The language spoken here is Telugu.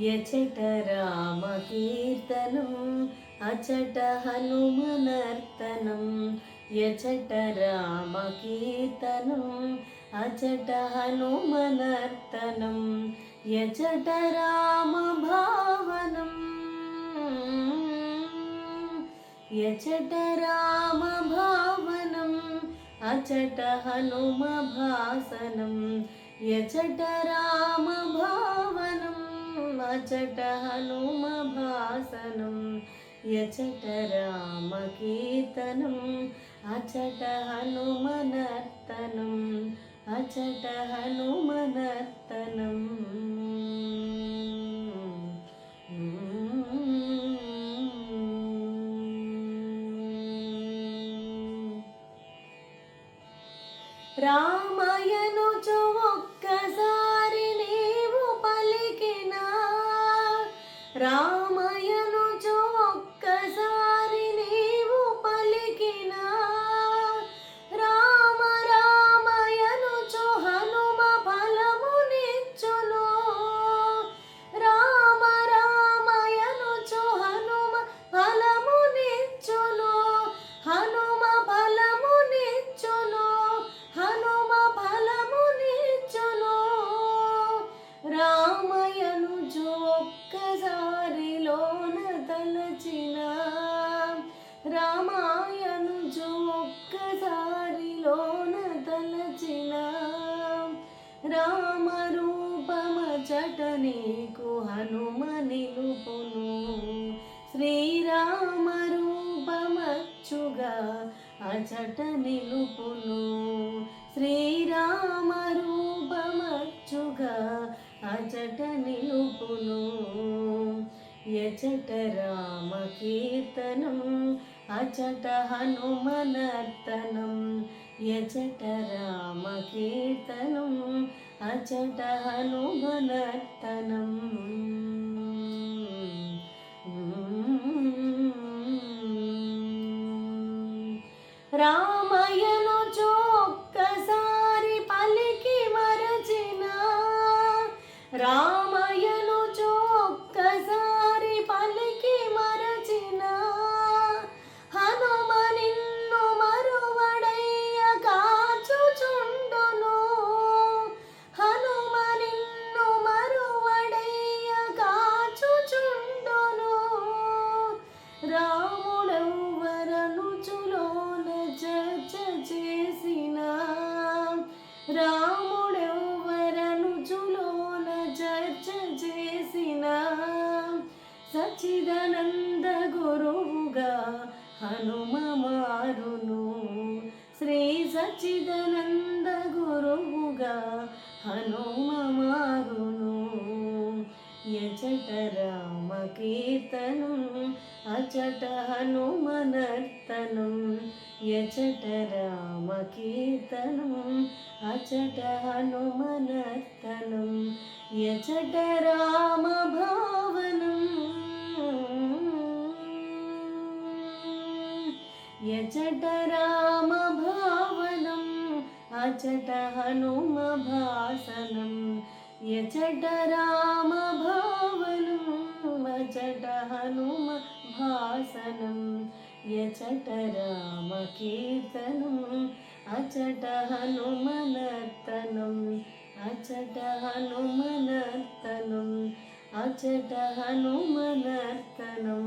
యచట రామ కీర్తనం అచట హనుమనర్తనం యచట రామ కీర్తనం అచట హనుమనర్తనం యచట రామ భావనం యచట రామ భావనం అచట హనుమ భాసనం యచట రామ భావనం అచట హనుమ భాసనం యచట రామ కీర్తనం అచట హనుమనర్తనం అచట హనుమనర్తనం రామయనుచు ఒక్కసారి నీవు పలికినా రామయనుచు ఒక్కసారి నీవు పలికినా రామ రామయనుచు హనుమ ఫలమునిచ్చును రామ రామయనుచు హనుమ ఫలమునిచ్చును హనుమ ఫలమునిచ్చును హనుమ ఫలమునిచ్చును రామయనుచు ఒక్కసారిలోన తలచిన రామాయనుచు ఒక్కసారిలోన తలచిన రామరూపమచట నీకు హనుమ నిలుపును శ్రీరామ రూపమచ్చుగా అచట నిలుపును శ్రీరామ రూపమచ్చుగా అచట నిలుపును యచట రామ కీర్తనం అచట హనుమనర్తనం యచట రామ కీర్తనం అచట హనుమనర్తనం రామయనుచు ఒక్కసారి పలికి మరచిన రామయనుచు ఒక్కసారి పలికి మరచిన హనుమ నిన్ను మరువడయ్య కాచుచుండును హనుమ నిన్ను మరువడయ్య కాచుచుండును రాముడెవ్వరనుచులోన చర్చ చేసిన రాముడెవ్వరనుచులోన చర్చ చేసిన సచ్చిదానంద గురువుగా హనుమ మారును శ్రీ సచ్చిదానంద గురువుగా హనుమ మారును యచట రామ కీర్తనం అచట హనుమనర్తనం యచట రామ కీర్తనం అచట హనుమనర్తనం యచట రామ భావనం యచట రామ భావనం అచట హనుమ భాసనం యచట రామ భావనం అచట హనుమ భాసనం యచట రామ కీర్తనం అచట హనుమనర్తనం అచట హనుమనర్తనం అచట హనుమనర్తనం